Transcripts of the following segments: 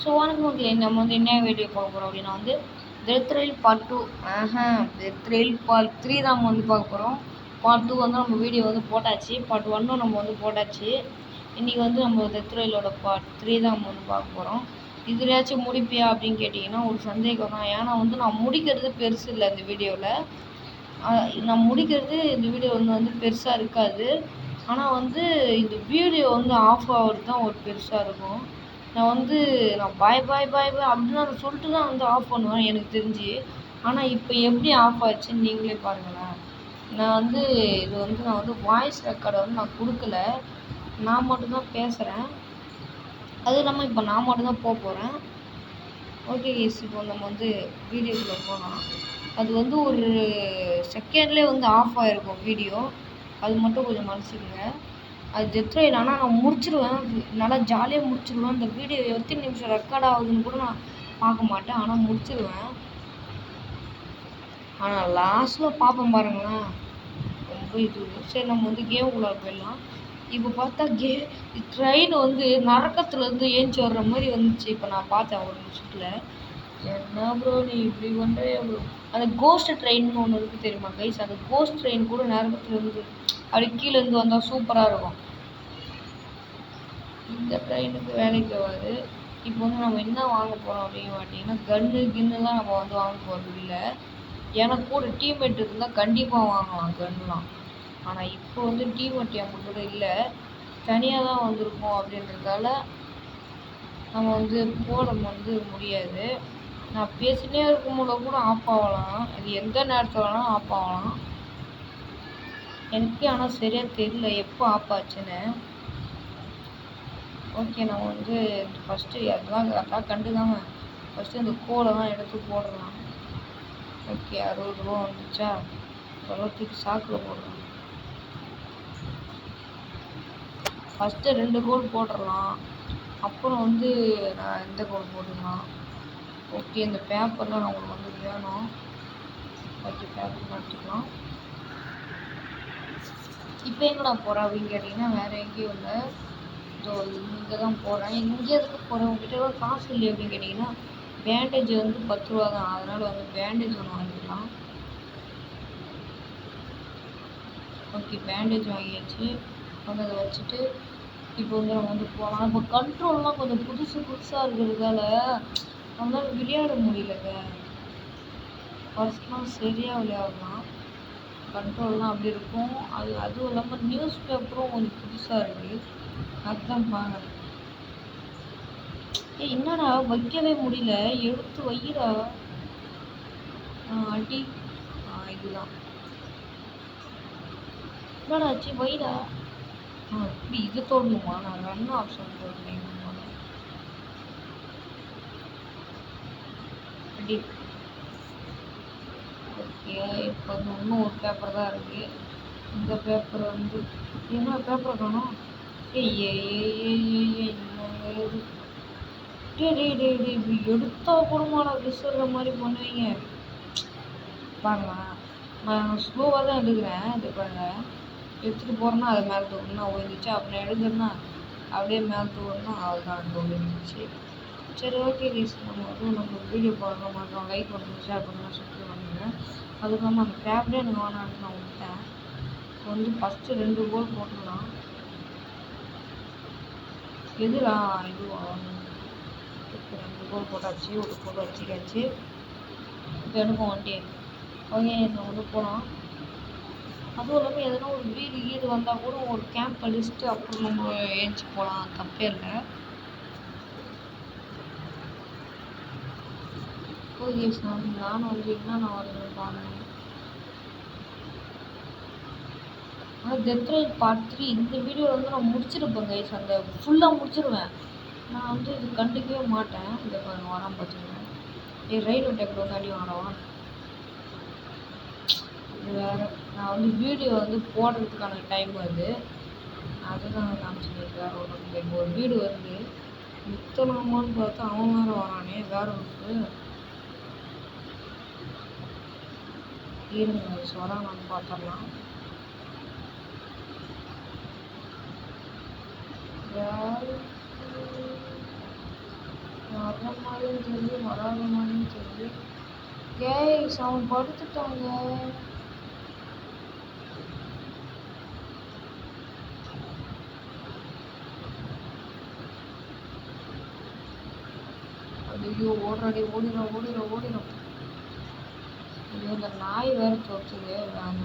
So வணக்கம் மக்களே, நம்ம வந்து என்ன வீடியோ பார்க்க போகிறோம் அப்படின்னா வந்து டெத் ரயில் பார்ட் 2 டெத் ரயில் பார்ட் 3 தான் நம்ம வந்து பார்க்க போகிறோம். பார்ட் 2 வந்து நம்ம வீடியோ வந்து போட்டாச்சு, பார்ட் 1 நம்ம வந்து போட்டாச்சு. இன்றைக்கி வந்து நம்ம டெத் ரயிலோட பார்ட் 3 தான் நம்ம வந்து பார்க்க போகிறோம். இதுலையாச்சும் முடிப்பியா அப்படின்னு கேட்டிங்கன்னா ஒரு சந்தேகம் தான். ஏன்னா வந்து நான் முடிக்கிறது பெருசு இல்லை இந்த வீடியோவில். நான் முடிக்கிறது இந்த வீடியோ வந்து பெருசாக இருக்காது. ஆனால் வந்து இந்த வீடியோ வந்து ஆஃப் ஆகிறது தான் ஒரு பெருசாக இருக்கும். நான் பாய் அப்படின்னு நான் சொல்லிட்டு தான் வந்து ஆஃப் பண்ணுவேன் எனக்கு தெரிஞ்சு. ஆனால் இப்போ எப்படி ஆஃப் ஆச்சுன்னு நீங்களே பாருங்களேன். நான் வந்து வாய்ஸ் ரெக்கார்டை வந்து நான் கொடுக்கல, நான் மட்டும்தான் பேசுகிறேன். அதுவும் இல்லாமல் இப்போ நான் மட்டும்தான் போகிறேன். ஓகே கேஸ், இப்போ நம்ம வந்து வீடியோக்குள்ளே போகலாம். அது வந்து ஒரு செகண்ட்லேயே வந்து ஆஃப் ஆகிருக்கும் வீடியோ, அது மட்டும் கொஞ்சம் மன்னிச்சுக்கோங்க. அது டெத் ரயில், ஆனால் நான் முடிச்சிடுவேன், நல்லா ஜாலியாக முடிச்சிடுவேன். இந்த வீடியோ எத்தனை நிமிஷம் ரெக்கார்ட் ஆகுதுன்னு கூட நான் பார்க்க மாட்டேன், ஆனால் முடிச்சிடுவேன். ஆனால் லாஸ்ட்டில் பார்ப்பேன் பாருங்களேன், ரொம்ப இது. சரி, நம்ம வந்து கேமுக்குள்ளே போயிடலாம். இப்போ பார்த்தா ட்ரெயின் வந்து நரக்கத்துலேருந்து ஏஞ்சி வர்ற மாதிரி வந்துச்சு. இப்போ நான் பார்த்தேன் ஒரு நிமிஷத்தில். என்ன ப்ரோ நீ இப்படி பண்ணுறே ப்ரோ. அந்த கோஸ்ட் ட்ரெயின்னு ஒன்று இருக்குது தெரியுமா கைஸ்? அந்த கோஸ்ட் ட்ரெயின் கூட நரக்கத்துலேருந்து அப்படி கீழேருந்து வந்தால் சூப்பராக இருக்கும். இந்த ட்ரெயினுக்கு வேலைக்கு ஆகாது. இப்போ வந்து நம்ம என்ன வாங்க போகிறோம் அப்படின்னு பார்த்தீங்கன்னா கன்னுலாம் நம்ம வந்து வாங்க போகிறது இல்லை. எனக்கு கூட டீம்மேட் இருந்தால் கண்டிப்பாக வாங்கலாம் கன்னுலாம். ஆனால் இப்போ வந்து டீம்மேட் என் கூட இல்லை, தனியாக தான் வந்திருக்கோம். அப்படின்றதால நம்ம வந்து போட வந்து முடியாது. நான் பேசினே இருக்கும்போது கூட ஆஃப் ஆகலாம், அது எந்த நேரத்தில் வேணாலும் ஆஃப் ஆகலாம். எனக்கே ஆனால் சரியாக தெரியல எப்போ ஆஃப் ஆச்சுன்னு. ஓகே, நம்ம வந்து ஃபஸ்ட்டு அதெல்லாம் கரெக்டாக கண்டுக்காம ஃபஸ்ட்டு இந்த கோடெல்லாம் எடுத்து போடலாம். ஓகே, 60 ரூபா வந்துச்சா, தூக்கி சாக்கில் போடலாம். ஃபஸ்ட்டு 2 கோடு போட்டுடலாம், அப்புறம் வந்து நான் இந்த கோடு போட்டுக்கலாம். ஓகே, இந்த பேப்பர்லாம் நம்மளுக்கு வந்து வேணும். ஓகே, பேப்பர் பார்த்துக்கலாம். இப்போ எங்கடா போகிறேன் அப்படின்னு கேட்டிங்கன்னா வேறு எங்கேயும் இல்லை, இங்கே தான் போகிறேன். இங்கே எதுக்கு போகிறேன், உங்ககிட்ட எவ்வளோ காசு இல்லை அப்படின்னு கேட்டிங்கன்னா பேண்டேஜ் வந்து 10 ரூபா தான், அதனால் வந்து பேண்டேஜ் ஒன்று வாங்கிக்கலாம். ஓகே, பேண்டேஜ் வாங்கியாச்சு. வந்து அதை வச்சுட்டு இப்போ வந்து நம்ம வந்து போகலாம். இப்போ கண்ட்ரோல்லாம் கொஞ்சம் புதுசாக இருக்கிறதால நம்மளால் விளையாட முடியலங்க. ஃபர்ஸ்ட்லாம் சரியாக விளையாடலாம், கண்ட்ரோல்லாம் அப்படி இருக்கும். அதுவும் இல்லாமல் நியூஸ் பேப்பரும் கொஞ்சம் புதுசாக இருக்குது, அதுதான் பார்க்குறேன். என்னடா வைக்கவே முடியல, எடுத்து வைக்கிறா அடி. இதுதான் என்னடா ஆச்சு, வைடா. இப்படி இது தோணுமா, நான் ரன் ஆப்ஷன் போடுறேன். அடி. ஓகே, இப்போ வந்து இன்னும் ஒரு பேப்பர் தான் இருக்குது. இந்த பேப்பர் வந்து என்ன பேப்பரை காணும். இப்படி எடுத்தா கூடமாடா விசுற மாதிரி பண்ணுவீங்க பாருங்களேன். நான் ஸ்லோவாக தான் எடுக்கிறேன். இது பாருங்க, எடுத்துகிட்டு போகிறேன்னா அது மேலே தூக்கணும்னா ஓய்ந்துச்சு, அப்படி எடுக்கிறேன்னா அப்படியே மேலே தூக்கணும்னா அதுதான் தோல்விச்சு. சரி, ஓகே கைஸ், நம்ம வீடியோ பார்க்க மாட்டோம். லைக் பண்ணுங்கள், ஷேர் பண்ணுங்கள், சப்ஸ்கிரைப் பண்ணுங்கள். அதுக்கு இல்லாமல் அந்த பேப்பரே எனக்கு வேணான்னு நான் விட்டேன். இப்போ வந்து ஃபஸ்ட்டு 2 கோல் போட்டுடலாம். எதுடா இதுவா, 2 கோல் போட்டாச்சு, ஒரு கோல் வச்சுக்காச்சு. இப்போ எனக்கும் வண்டி. ஓகே, நம்ம வந்து போகலாம். அதுவும் இல்லாமல் எதனா ஒரு வீடு வந்தால் கூட ஒரு கேம்ப் அடிச்சுட்டு அப்புறம் நம்ம ஏஞ்சி போகலாம், தப்பே இல்லை. ஓகே, நானும் வந்து என்னென்ன வருதுன்னு பாருங்க. ஆனால் டெத் ரயில் பார்ட் 3 இந்த வீடியோவில் வந்து நான் முடிச்சிருப்பேன் கைஸ், அந்த ஃபுல்லாக முடிச்சிருவேன். நான் வந்து இது கண்டுக்கவே மாட்டேன். இந்த வரான் பார்த்துருவேன். ரயில் டேக்கில் வந்து அடி வாங்கவா, இது வேறு. நான் வந்து வீடியோ வந்து போடுறதுக்கான டைம் வருது, அதுதான் காமிச்சிருக்கு. வேறு ஒன்று இப்போ ஒரு வீடு வருது, நிறுத்தலாமான்னு பார்த்தா அவன் வேறு வரானே வேறு ஒன்று. இருங்க வரானான்னு பார்த்துடலாம். யாரு மாதிரியும் தெரியுது, வராத மாதிரியும் தெரியுது. கேஸ் அவன் படுத்துட்டாங்க. ஐயோ ஓடுறாடி, ஓடிடும். ஐயோ இந்த நாய் வேற தோற்றுது. அந்த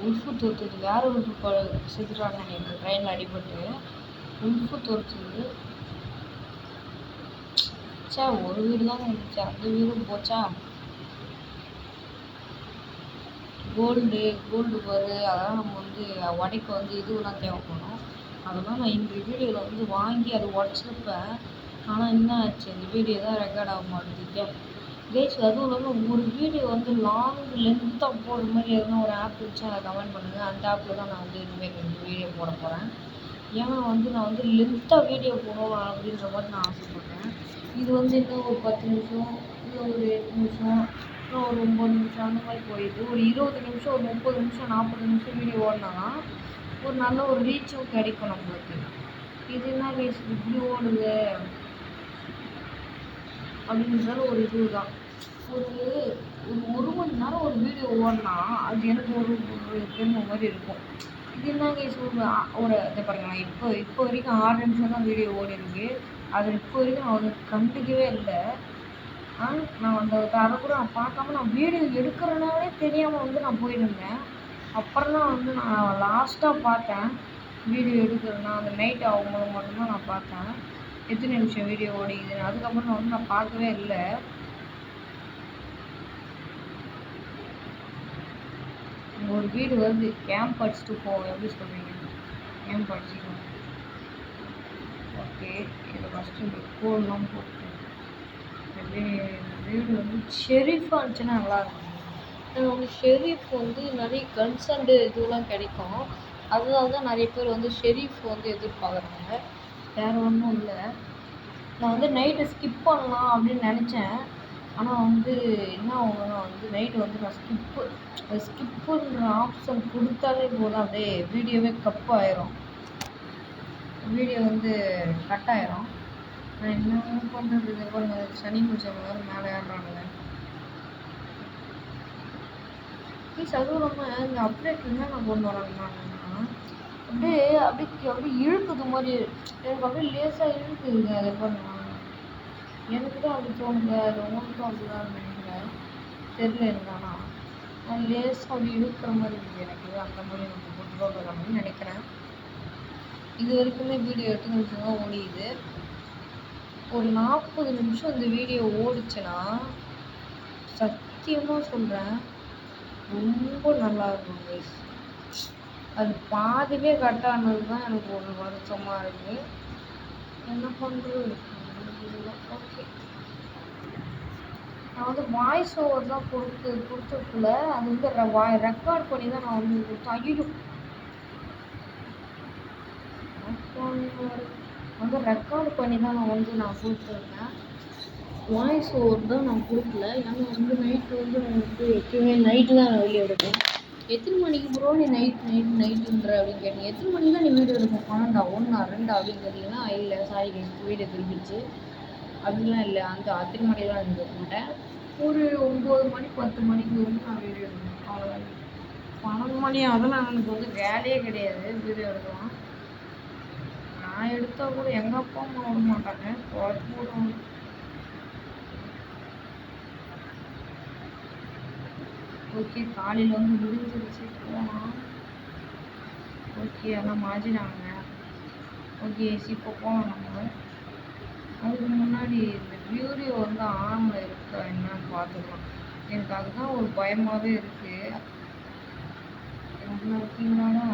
உல்ஃபு தோற்றுது. வேற உல்ஃபு செத்துட்டான்னு நினைக்கிறேன், ட்ரெயினில் அடிபட்டு. உல்ஃபு தோற்றுது. சே, ஒரு வீடு தான் இருந்துச்சு, அந்த வீடும் போச்சா. கோல்டு பாரு, அதெல்லாம் நம்ம உடைக்க இதுவெல்லாம் தேவைப்படும். அதெல்லாம் நான் இந்த வீடியோவில் வாங்கி அதை உடச்சிருப்பேன். ஆனால் என்ன ஆச்சு, இந்த வீடியோ தான் ரெக்கார்ட் ஆக மாட்டேங்குது கேஸ். அதுவும் இல்லாமல் ஒரு வீடியோ லாங் லென்த்தாக போடுற மாதிரி எதுனா ஒரு ஆப் வச்சு அதை கமெண்ட் பண்ணுங்கள். அந்த ஆப்பில் தான் நான் இனிமேல் வீடியோ போட போகிறேன். ஏன்னா நான் லென்த்தாக வீடியோ போடணும் அப்படின்ற மாதிரி நான் ஆசைப்பட்டேன். இது இன்னும் ஒரு 10 நிமிஷம், இல்லை ஒரு 8 நிமிஷம், இன்னும் ஒரு 9 நிமிஷம் அந்த மாதிரி போயிடுது. ஒரு 20 நிமிஷம், ஒரு 30 நிமிஷம், 40 நிமிஷம் வீடியோ ஓடினா ஒரு நல்ல ஒரு ரீச்சும் கிடைக்கும் நம்மளுக்கு. இது என்ன கேஸ் இப்படி ஓடுது அப்படின்றது ஒரு இதுதான். ஒரு மணி நேரம் ஒரு வீடியோ ஓடினா அது எனக்கு ஒரு பெருமை மாதிரி இருக்கும். இது என்ன கேஸ் இதை பாருங்க, நான் இப்போ வரைக்கும் 6 நிமிஷம் தான் வீடியோ ஓடி இருக்கு. அது இப்போ வரைக்கும் நான் கண்டுக்கவே இல்லை. நான் அதை கூட நான் பார்க்காம நான் வீடியோ எடுக்கிறனாலே தெரியாமல் நான் போயிருந்தேன். அப்புறம் தான் நான் லாஸ்ட்டாக பார்த்தேன் வீடியோ எடுக்கிறேன்னா. அந்த நைட் ஆகும்போது மட்டும்தான் நான் பார்த்தேன் எத்தனை நிமிஷம் வீடியோ ஓடிக்குதுன்னு. அதுக்கப்புறம் நான் பார்க்கவே இல்லை. ஒரு வீடு கேம்ப் அடிச்சுட்டு போவோம், எப்படி சொல்கிறீங்க? கேம்ப் அடிச்சுக்கோங்க. ஓகே, இதை ஃபஸ்ட்டு இந்த கோல்லாம் போட்டு வீடு ஷெரீஃபாக இருந்துச்சுன்னா நல்லாயிருக்கும். ஷெரீஃப் நிறைய கன்ஸ் அண்டு இதுவெல்லாம் கிடைக்கும். அதனால தான் நிறைய பேர் ஷெரீஃப் எதிர்பார்க்குறாங்க. வேறு ஒன்றும் இல்லை. நான் நைட்டு ஸ்கிப் பண்ணலாம் அப்படின்னு நினச்சேன். ஆனால் என்ன ஆகும்னா நைட்டு நான் ஸ்கிப்புன்ற ஆப்ஷன் கொடுத்தாலே போதும், அப்படியே வீடியோவே கப் ஆயிரும், வீடியோ கட் ஆயிரும். நான் என்ன பண்ணுறது? இதை பாருங்க, சனி முடிச்சவங்க வேறு மேலே ஏறுறானுங்க. ப்ளீஸ் அதுவும் இல்லாமல் இந்த அப்டேட் என்னென்ன கொண்டு வராங்கன்னா அப்படியே இழுக்குது மாதிரி எனக்கு, அப்படியே லேசாக இழுக்குதுங்க. அதை பாருங்க, எனக்கு தான் அப்படி தோணுது, அது உங்களுக்கும் அப்படிதான் நினைக்கிறேன், தெரியல. இருந்தானா நான் லேசாக அப்படி இழுக்கிற மாதிரி இருக்குது எனக்கு. அந்த மாதிரி நம்ம கொண்டு வரலாம்னு நினைக்கிறேன். இது வரைக்குமே வீடியோ 8 நிமிஷம் தான் ஓடியுது. ஒரு 40 நிமிஷம் இந்த வீடியோ ஓடிச்சுன்னா சத்தியமாக சொல்கிறேன் ரொம்ப நல்லா இருக்கும் கைஸ். அது பாதிலே கட் ஆனது தான் எனக்கு ஒரு வருத்தமாக இருக்குது. என்ன பண்ணுறது? ஓகே, நான் வாய்ஸ் ஓவர் தான் கொடுத்துருக்குல, அது ரெக்கார்ட் பண்ணி தான் நான் கொடுத்தேன். ஐயோ, ரெக்கார்ட் பண்ணி தான் நான் கொடுத்துருக்கேன். வாய்ஸ் ஓவர் தான் நான் கொடுக்கல. ஏன்னா நைட்டு எப்பயுமே நைட்டு தான் நான் வெளியே எடுப்பேன். எத்தனை மணிக்கு ப்ரோ நீ நைட்டுன்ற அப்படின்னு கேட்டீங்க. எத்தனை மணிக்கு தான் நீ வீடியோ எடுப்போம்? 12, 1, 2 அப்படின்னு கேட்டிங்கன்னா இல்லை சாரி வீடியோ திரும்பிச்சு அப்படிலாம் இல்லை. அத்தனை மணிலாம் இருந்துக்க மாட்டேன். ஒரு 9 மணி 10 மணிக்கு நான் வீடியோ எடுப்பேன், அவ்வளோதான். 12 மணி அதெல்லாம் எனக்கு வேலையே கிடையாது வீடியோ எடுக்கலாம். நான் எடுத்தால் கூட எங்கள் அப்பா அம்மா விட மாட்டாங்க, குழப்பம் போடுவாங்க. ஓகே, காலையில் விழுந்துருச்சு போகலாம். ஓகே, அதெல்லாம் மாற்றினாங்க. ஓகே, இப்போ போகலாம் நம்ம. அதுக்கு முன்னாடி இந்த வீடியோ ஆனில் இருக்கா என்னன்னு பார்த்துக்கலாம். எனக்கு அதுதான் ஒரு பயமாகவே இருக்குது. என்ன இருக்கீங்களாடா?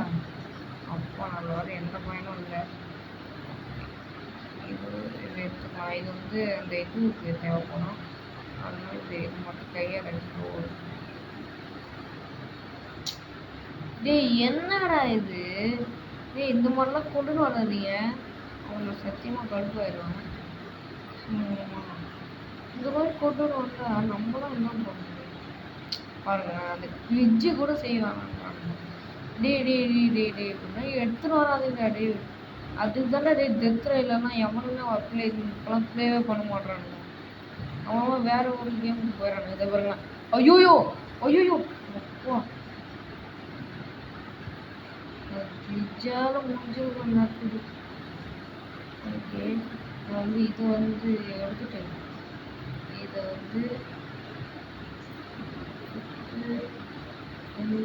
அப்பா நல்ல வர எந்த பயனும் இல்லை. இது எடுத்துக்கலாம். இது அந்த இதுக்கு தேவைப்படும், அதனால இது மட்டும் கையால் எடுத்து. டேய் என்னடா இது? டேய் இந்த மாதிரிலாம் கொண்டு வராதீங்க, அவங்க சத்தியமாக கடுப்பாயிடுவாங்க. இந்த மாதிரி கொண்டு வந்தா நம்மளாம் என்ன பண்ணுறது பாருங்க. அந்த ஃப்ரிட்ஜு கூட செய்வாங்க. டே அப்படின்னா எடுத்துன்னு வராதுங்க. அதுக்கு தானே டெத் ரயிலெல்லாம் எவனுமே ப்ளே இப்போலாம் ப்ளேவே பண்ண மாட்றானுங்க. அவன் வேற ஒரு கேமுக்கு போயிடறானுங்க. இதை பாருங்க. ஐயோயோ ஐயோயோ அப்பா ஃப்ரிட்ஜால் முடிஞ்சிருக்கும் நடக்குது. ஓகே நான் வந்து இதை வந்து எடுத்துட்டேன். இதை வந்து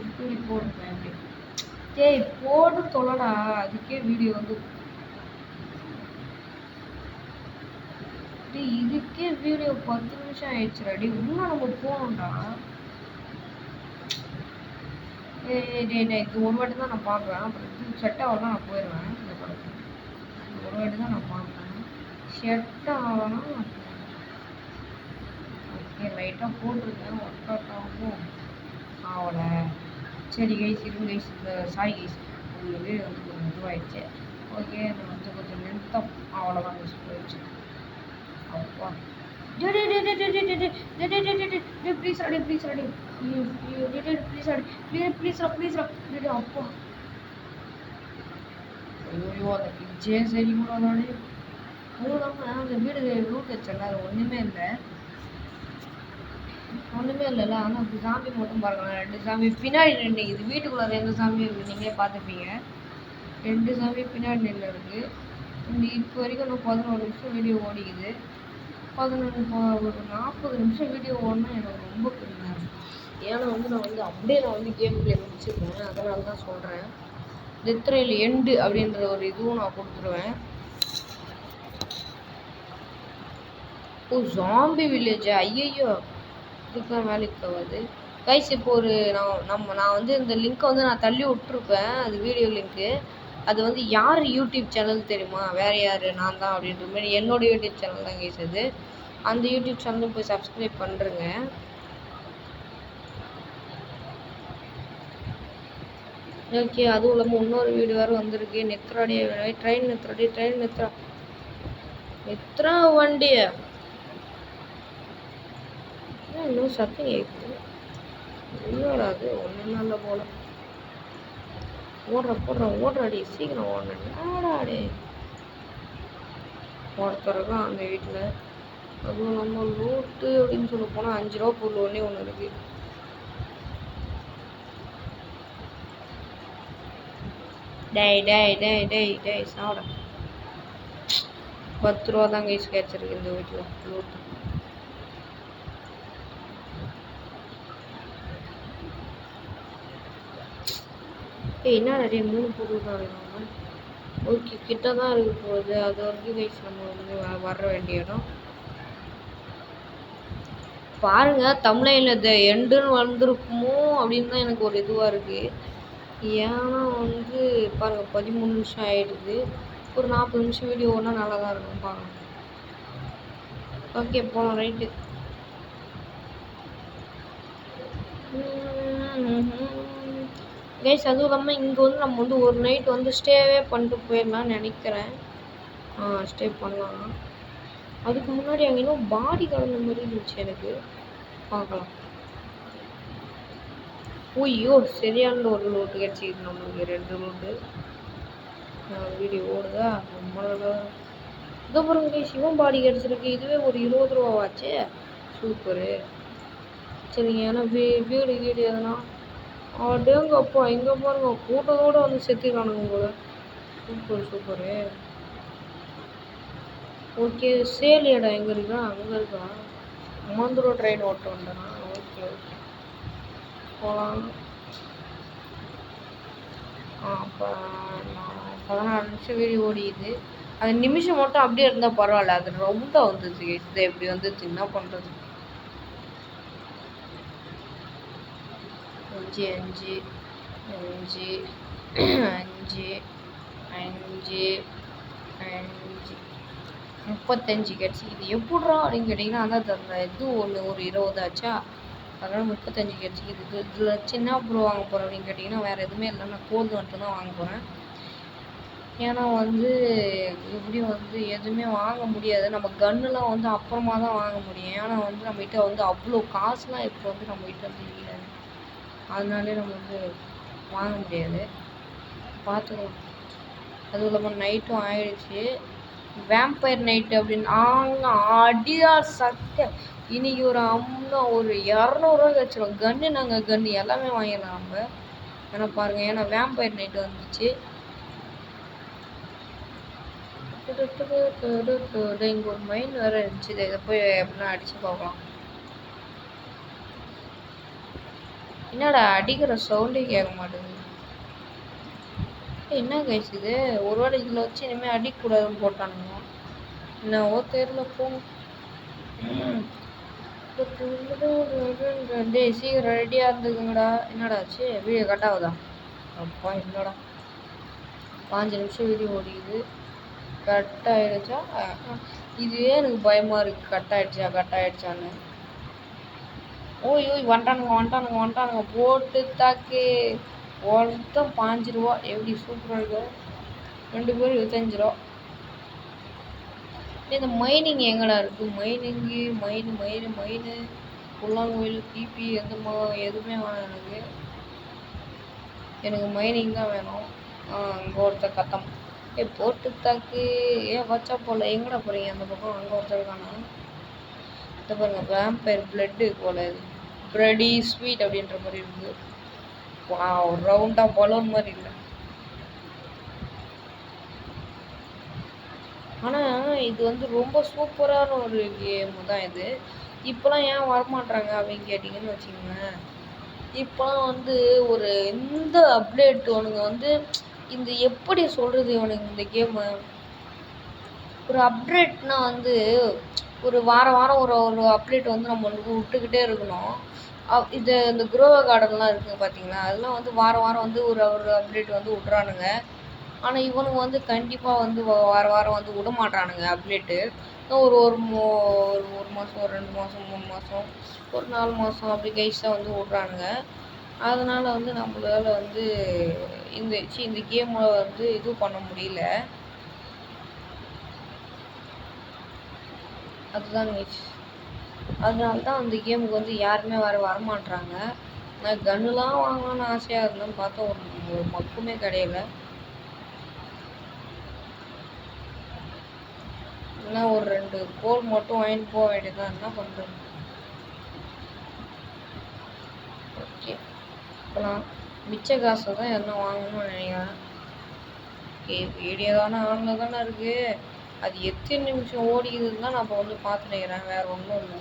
இப்படி போடுறேன். அப்படி டேய் போடு தொலைடா. அதுக்கே வீடியோ வந்து இதுக்கே வீடியோ 10 நிமிஷம் ஆயிடுச்சுடா. டே இன்னும் நம்ம போகணும்டா. இது ஒரு வாட்டி தான் நான் பார்க்குறேன். அப்புறம் இது செட் ஆகலாம் நான் போயிடுவேன். இந்த படத்துக்கு ஒரு வாட்டி தான் நான் பார்க்குறேன். செட் ஆகலாம். ஓகே லைட்டாக போட்டிருக்கேன். ஒர்க் அவுட் ஆகும் ஆகலை. சரி கைஸ் இருங்க கைஸ். இந்த சாரி கைஸ் உங்களுக்கு வந்து கொஞ்சம் இதுவாகிடுச்சு. ஓகே நான் வந்து கொஞ்சம் நிறுத்தம் அவ்வளோதான் கைஸ் போயிடுச்சு. அப்பா ப்ளீஸ் அடி ப்ளீஸ் அடி ப்ளீஸ் அடி ப்ளீஸ் அப்பா ஐயோ அந்த பிச்சே சரி கூட அதாடி. அதுவும் இல்லாமல் அந்த வீடு ரூட் வச்சல அது ஒன்றுமே இல்லைல்ல. ஆனால் அந்த சாமி மட்டும் பாருங்களேன். 2 சாமி பின்னாடி நின்று இது வீட்டுக்குள்ளே 2 சாமி இருக்குது. நீங்களே பார்த்துப்பீங்க. 2 சாமி பின்னாடி நின்று இருக்குது. இப்போ வரைக்கும் இன்னும் 11 நிமிஷம் வீடியோ ஓடிக்குது. ஒரு 40 நிமிஷம் வீடியோ ஓடனா எனக்கு ரொம்ப பெருமையாக இருக்கும். ஏன்னா வந்து நான் வந்து கேம் பிளே முடிச்சிருக்கேன். அதனால தான் சொல்கிறேன். டெத் ரயில் எண்டு அப்படின்ற ஒரு இதுவும் நான் கொடுத்துருவேன். ஓ ஜாம்பி வில்லேஜ் ஐயோ இதுக்கெலாம் வேலைக்கு போகாது கைஸ். இப்போ ஒரு நான் வந்து இந்த லிங்க்கை வந்து நான் தள்ளி விட்டுருப்பேன். அது வீடியோ லிங்க்கு. அது வந்து யார் யூடியூப் சேனல் தெரியுமா? வேறு யார் நான் தான் அப்படின்ற மாதிரி என்னோடய யூடியூப் சேனல் தான் கைஸ் அது. அந்த யூடியூப் சேனலும் போய் சப்ஸ்கிரைப் பண்ணுறேங்க. ஓகே அதுவும் இல்லாமல் இன்னொரு வீடு வேறு வந்திருக்கு. நெத்ராடி ட்ரெயின் நெத்ரா வண்டிய இன்னும் சத்தம் கேட்குது. இன்னொரு அது ஒன்றும் நல்ல போல ஓடுறாடி சீக்கிரம் ஓடாடி ஒருத்தருக்கும் அந்த வீட்டில். அதுவும் நம்ம லூட்டு அப்படின்னு சொல்ல போனால் 5 ரூபா பொருள் ஒன்று இருக்குது. டேய் சாப்பிட 10 ரூபா தான் கைஸ் கிடச்சிருக்கு இந்த வீட்டில் லூட்டு. என்ன நிறைய 3 பொருள் தான் வேணும். ஓகே கிட்ட தான் இருக்க போகுது. அது வரைக்கும் கைஸ் நம்ம வந்து வர வேண்டிய இடம் பாருங்க. தமிழ்ல இந்த எண்டுன்னு வந்திருக்குமோ அப்படின்னு தான் எனக்கு ஒரு இதுவாக இருக்குது. ஏன்னா வந்து பாருங்கள் 13 நிமிஷம் ஆகிடுது. ஒரு 40 நிமிஷம் வீடியோ ஓடனா நல்லா தான் இருக்கும் பாருங்கள். ஓகே போகலாம் ரைட்டு. கைஸ் அதுவும் இல்லாமல் இங்கே வந்து நம்ம வந்து ஒரு நைட் வந்து ஸ்டேவே பண்ணிட்டு போயிடலாம்னு நினைக்கிறேன். ஸ்டே பண்ணலாம். அதுக்கு முன்னாடி அங்கே இன்னும் பாடி கடந்த மாதிரி இருந்துச்சு எனக்கு. பார்க்கலாம். ஐயோ சரியான ஒரு லோட்டு கிடச்சிக்கிது நம்மளுக்கு. 2 லோட்டு வீடியோ ஓடுதா ரொம்ப இதோ பாருங்க கைஸ் சிவன் பாடி கிடச்சிருக்கு. இதுவே ஒரு 20 ரூபாவாச்சே. சூப்பரு. சரிங்க ஏன்னா வீடு எதுனா அடேங்கப்பா இங்கே பாருங்க கூட்டத்தோடு வந்து செத்துக்கிறானுங்க போல. சூப்பரு. ஓகே சேல் இடம் எங்கே இருக்கா? அங்கே இருக்கா? மந்துரோ ட்ரெயின் ஓட்ட வந்தேனா? ஓகே போகலாம். அப்போ 14 நிமிஷம் வீடியோ ஓடிக்குது. அந்த நிமிஷம் மட்டும் அப்படியே இருந்தால் பரவாயில்ல. அது ரவுண்டாக வந்துச்சு. இதை எப்படி வந்துச்சு என்ன பண்ணுறது? 5 35 கிடச்சிக்கிது. எப்பட்றா அப்படின்னு கேட்டிங்கன்னா அதான் அந்த இது ஒன்று ஒரு 20 ஆச்சா. அதனால் 35 கிடச்சிக்கிது. இதில் சின்ன ப்ரோ வாங்க போகிறேன் அப்படின்னு கேட்டிங்கன்னா வேறு எதுவுமே இல்லை. நான் கோல்டு மட்டும் தான் வாங்க போகிறேன். ஏன்னா வந்து எப்படியும் வந்து எதுவுமே வாங்க முடியாது. நம்ம கன்னுலாம் வந்து அப்புறமா தான் வாங்க முடியும். ஏன்னா வந்து நம்மகிட்ட வந்து அவ்வளோ காசுலாம் இப்போ வந்து நம்மகிட்ட வந்து இல்லை. அதனாலே நம்ம வந்து வாங்க முடியாது. பார்த்துக்கலாம். அதுவும் இல்லாமல் நைட்டும் ஆயிடுச்சு. வேம்பயர் நைட்டு அப்படின்னு அடியா சக்க. இன்னைக்கு ஒரு ஒரு 200 வச்சிடும். கன்று நாங்கள் கன்று எல்லாமே வாங்கிடலாம் நம்ம. ஏன்னா பாருங்க, ஏன்னா வேம்பயர் நைட்டு வந்துச்சு. இங்கே ஒரு மைண்ட் வேறு இருந்துச்சு. இதை போய் எப்படின்னா அடிச்சு பார்க்கலாம். என்னடா அடிக்கிற சவுண்டே கேட்க மாட்டேங்குது. என்ன கைஸ் இது? ஒரு வேளை இதில் வச்சு இனிமேல் அடிக்கக்கூடாதுன்னு போட்டானுங்க. என்னவோ தெரியல போங்க. டேய் சீக்கிரம் ரெடியாக இருந்துக்குங்கடா. என்னடா ஆச்சு? வீடியோ கட் ஆகுதா? அப்பா இல்லைடா, 5 நிமிஷம் வீடியோ ஓடிக்குது. கட் ஆகிடுச்சா? இதுவே எனக்கு பயமாக இருக்குது. கட் ஆகிடுச்சான்னு. ஓய் வந்துட்டானுங்க. போட்டு தாக்கு. ஒருத்தன் 5 ரூபா. எப்படி சூப்பராக இருக்கும். 2 பேர் 25 ரூபா. இந்த மைனிங் எங்கடா இருக்குது? மைனு புல்லாங்குழல் பிபி எதுவுமே வேணாம் எனக்கு மைனிங் தான் வேணும். அங்கே ஒருத்தர் கத்தம். போட்டு தாக்கு. வச்சா போல. எங்கடா போகிறீங்க அந்த பக்கம்? அங்கே ஒருத்தர் காணா. இதை பாருங்க, வேம்பயர் பிளட்டு போல. பிரெடி ஸ்வீட் அப்படின்ற மாதிரி இருக்குது. ரவுண்டாக பலூன் மாதிரி இல்லை. ஆனால் இது வந்து ரொம்ப சூப்பரான ஒரு கேமு தான் இது. இப்போலாம் ஏன் வரமாட்றாங்க அப்படின்னு கேட்டிங்கன்னு வச்சுக்கோங்களேன். இப்போலாம் வந்து ஒரு இந்த அப்டேட் ஒன்றுங்க வந்து இந்த எப்படி சொல்கிறது இவனுக்கு இந்த கேமு ஒரு அப்டேட்னா வந்து ஒரு வாரம் ஒரு அப்டேட் வந்து நம்ம விட்டுக்கிட்டே இருக்கணும். இந்த குரோவா கார்டன்லாம் இருக்குது பார்த்தீங்களா? அதெல்லாம் வந்து வாரம் வந்து ஒரு அப்டேட் வந்து விட்றானுங்க. ஆனால் இவனுங்க வந்து கண்டிப்பாக வந்து வாரம் வந்து விட மாட்டானுங்க அப்டேட்டு. ஒரு மாதம், ஒரு 2 மாதம், 3 மாதம், ஒரு 4 மாதம் அப்படி கைஸாக வந்து விட்றானுங்க. அதனால் வந்து நம்மளால் வந்து இந்த கேமில் வந்து இது பண்ண முடியல. அதுதான் அதனால தான் அந்த கேமுக்கு வந்து யாருமே வரமாட்றாங்க. நான் கன்னுலாம் வாங்கணும்னு ஆசையாக இருந்தேன்னு பார்த்தா ஒரு மக்குமே கிடையல. இல்லைனா ஒரு 2 கோல் மட்டும் வாங்கிட்டு போக வேண்டியதான். என்ன பண்ணுறது? ஓகே, இப்போ நான் மிச்ச காசை தான் என்ன வாங்கணும்னு நினைக்கிறேன். ஓகே, வீடியோ தானே ஆனில் தானே இருக்குது. அது எத்தனை நிமிஷம் ஓடிக்குதுன்னு தான் நான் இப்போ வந்து பார்த்துக்கிறேன். வேறு ஒன்றும் இல்லை.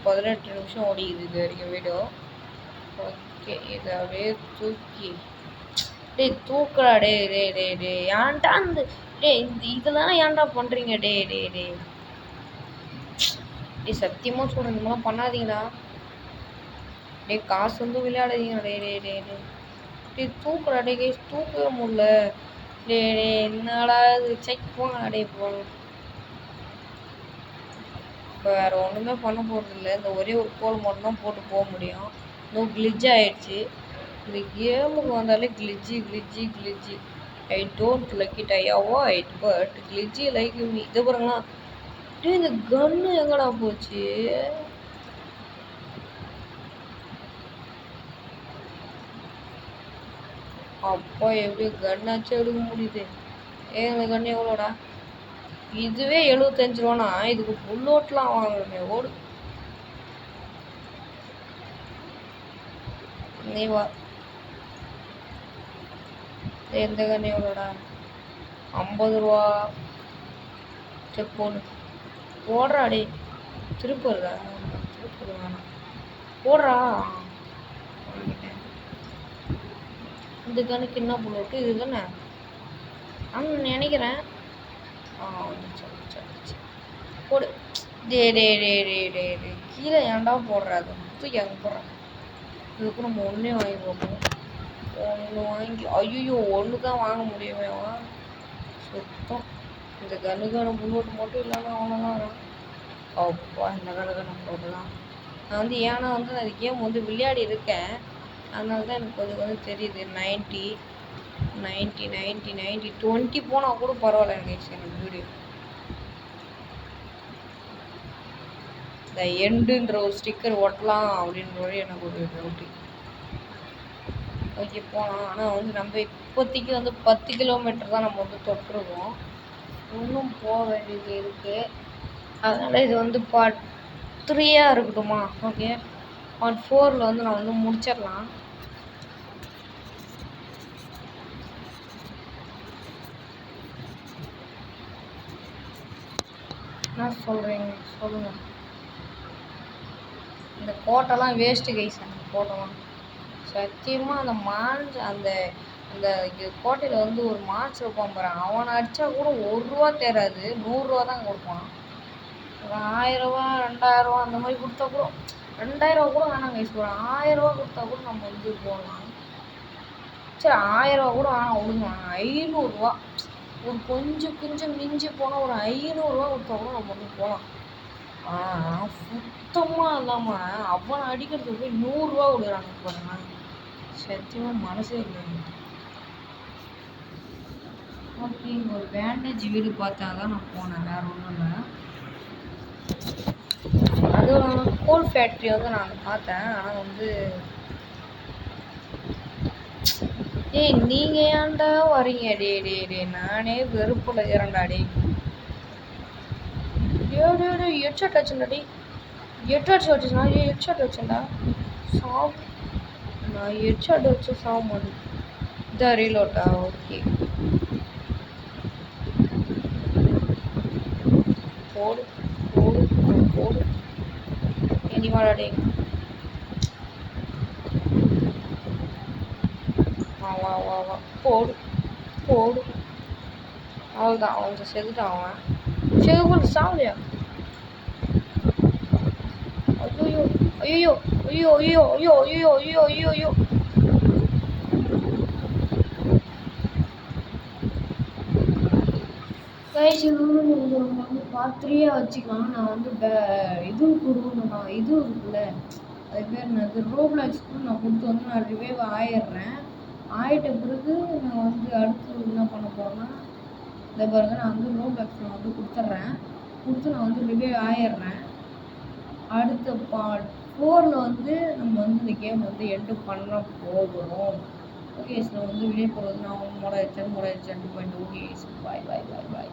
18 நிமிஷம் ஓடிக்குது இது வரைக்கும் வீடியோ. ஓகே, இதை அப்படியே தூக்குறா. ஏன்டா இதெல்லாம் ஏன்டா பண்ணுறீங்க? சத்தியமாக சொல்கிறேன், இந்த மாதிரிலாம் பண்ணாதீங்கடா. காசு வந்து விளையாடாதீங்கடா. தூக்குறா. கைஸ் தூக்கவே முடியல. என்னடா இது? செக் போங்க. போகணும். இப்போ வேறு ஒன்றுமே பண்ண போகிறதில்ல. இந்த ஒரே ஒரு கோல் மட்டும் தான் போட்டு போக முடியும். இன்னும் கிளிட்ஜ் ஆகிடுச்சு. இந்த கேமுக்கு வந்தாலே glitchy. I don't like it. I avoid but glitchy like me. இதை பாருங்களா. இந்த கன்னு எங்கடா போச்சு? அப்பா எப்படி கன்னாச்சும் எடுக்க முடியுது? இந்த கன்று எவ்வளோடா? இதுவே 75 ரூபானா இதுக்கு புல்லோட்லாம் வாங்கணுமே. ஓடு நீ வா. எந்த கன்று எவ்வளோடா? 50 ரூபா. சரி போடுறா. திருப்பூர்டா. திருப்பூர் வேணாம், போடுறா. இந்த கணக்கு என்ன புல்லோட்டு இது தானே? நான் நினைக்கிறேன். போடு. கீழே ஏன்டா போடுறாது? தூக்கி அங்கே போடுறேன். இதுக்கு நம்ம ஒன்றே வாங்கி பார்ப்போம். ஒன்று வாங்கி ஐயோ ஒன்று தான் வாங்க முடியுமேவா? சுத்தம். இந்த கன்னுக்கான புல்லோட்டு மட்டும் இல்லைன்னா அவ்வளோதான். அப்பா இந்த கணக்கான போடலாம். நான் வந்து ஏன்னா வந்து நான் கேம் வந்து விளையாடி இருக்கேன். அதனால தான் எனக்கு கொஞ்சம் தெரியுது. 90 20 போனால் கூட பரவாயில்ல எனக்கு வீடியோ. இந்த எண்டுன்ற ஒரு ஸ்டிக்கர் ஒட்டலாம் அப்படின்ற எனக்கு ஒரு டவுட்டு. ஓகே போகலாம். ஆனால் வந்து நம்ம இப்போதைக்கு வந்து 10 கிலோமீட்டர் தான் நம்ம வந்து தொட்டிருக்கோம். இன்னும் போக வேண்டியது இருக்குது. அதனால் இது வந்து பார்ட் 3யாக இருக்கட்டுமா? ஓகே, பார்ட் 4ல் வந்து நான் வந்து முடிச்சிடலாம். என்ன சொல்கிறீங்க சொல்லுங்கள். இந்த கோட்டைலாம் வேஸ்ட்டு கைஸ். அந்த கோட்டைலாம் சத்தியமாக அந்த அந்த அந்த கோட்டையில் வந்து ஒரு மான்ஸ்டர் இருப்பான் பாரு, அவனை அடித்தா கூட 1 ரூபா தேராது, 100 ரூபா தான் கொடுப்பான். ஒரு 1000 ரூபா 2000 ரூபா அந்த மாதிரி கொடுத்தா கூட, 2000 ரூபா கூட வேணாம் கைஸ், ஒரு 1000 ரூபா கொடுத்தா கூட நம்ம வந்து போகலாம். சரி 1000 ரூபா கூட வேணாம் விடுங்க, 500 ரூபா, ஒரு கொஞ்சம் மிஞ்சி போனால் ஒரு 500 ரூபா கொடுத்தா கூட நம்ம வந்து போகலாம். சுத்தமாக இல்லாமல் அவனை அடிக்கிறதுக்கு போய் 100 ரூபா கொடுக்குறாங்க பாருங்க. சத்தியமாக மனசே இல்லை. ஓகே, இங்கே ஒரு பேண்டேஜ் வீடு பார்த்தா தான் நான் போனேன், வேறு ஒன்றும் இல்லை. அதுவும் கோல் ஃபேக்ட்ரி வந்து நான் பார்த்தேன். ஆனால் வந்து ஏய் நீங்கள் ஏன்டா வரீங்க? டே நானே வெறுப்புல இருக்கிறேன்டா. ஹெட்ஷாட் வச்சுடா. ஹெட்ஷாட் வச்சுனா ஹெட்ஷாட் வச்சுடா. சாப் நான் ஹெட்ஷாட் வச்சு சாக மாட்டேன். இதான் ரீலோட்டா? ஓகே, போடு போடு போடு. நீ வாடா டே. வா வா வா போடு போடு. அவ்வளோதான், அவன் செதுட்டான். அவன் செதுக்குள்ள சாவலையா? ஐயோ ஐயோ ஐயோ ஐயோ ஐயோ ஐயோ ஐயோ ஐயோ ஐயோ. கைஸ் வந்து பார்த்துரியாக வச்சுக்கலாம். நான் வந்து இது கொடுக்கணும், இது இருக்குல்ல, அது பேர் என்னது, ரோப்ளாக்ஸ் கூட நான் கொடுத்து வந்து நான் ரிவைவ் ஆயிடுறேன். ஆகிட்ட பிறகு நான் வந்து அடுத்து என்ன பண்ண போகிறேன்னா, இதை பாருங்க, நான் வந்து ரோப்ளாக்ஸ் நான் வந்து கொடுத்துட்றேன். கொடுத்து நான் வந்து ரிவைவ் ஆயிடுறேன். அடுத்த பார்ட் 4ல் வந்து நம்ம வந்து இந்த கேம் வந்து எண்டு பண்ண போகிறோம். ஓகே, நான் வந்து வெளியே போகிறது நான் மோட ஹெச்என் 2.2. ஓகே, பாய் பாய் பாய் பாய்.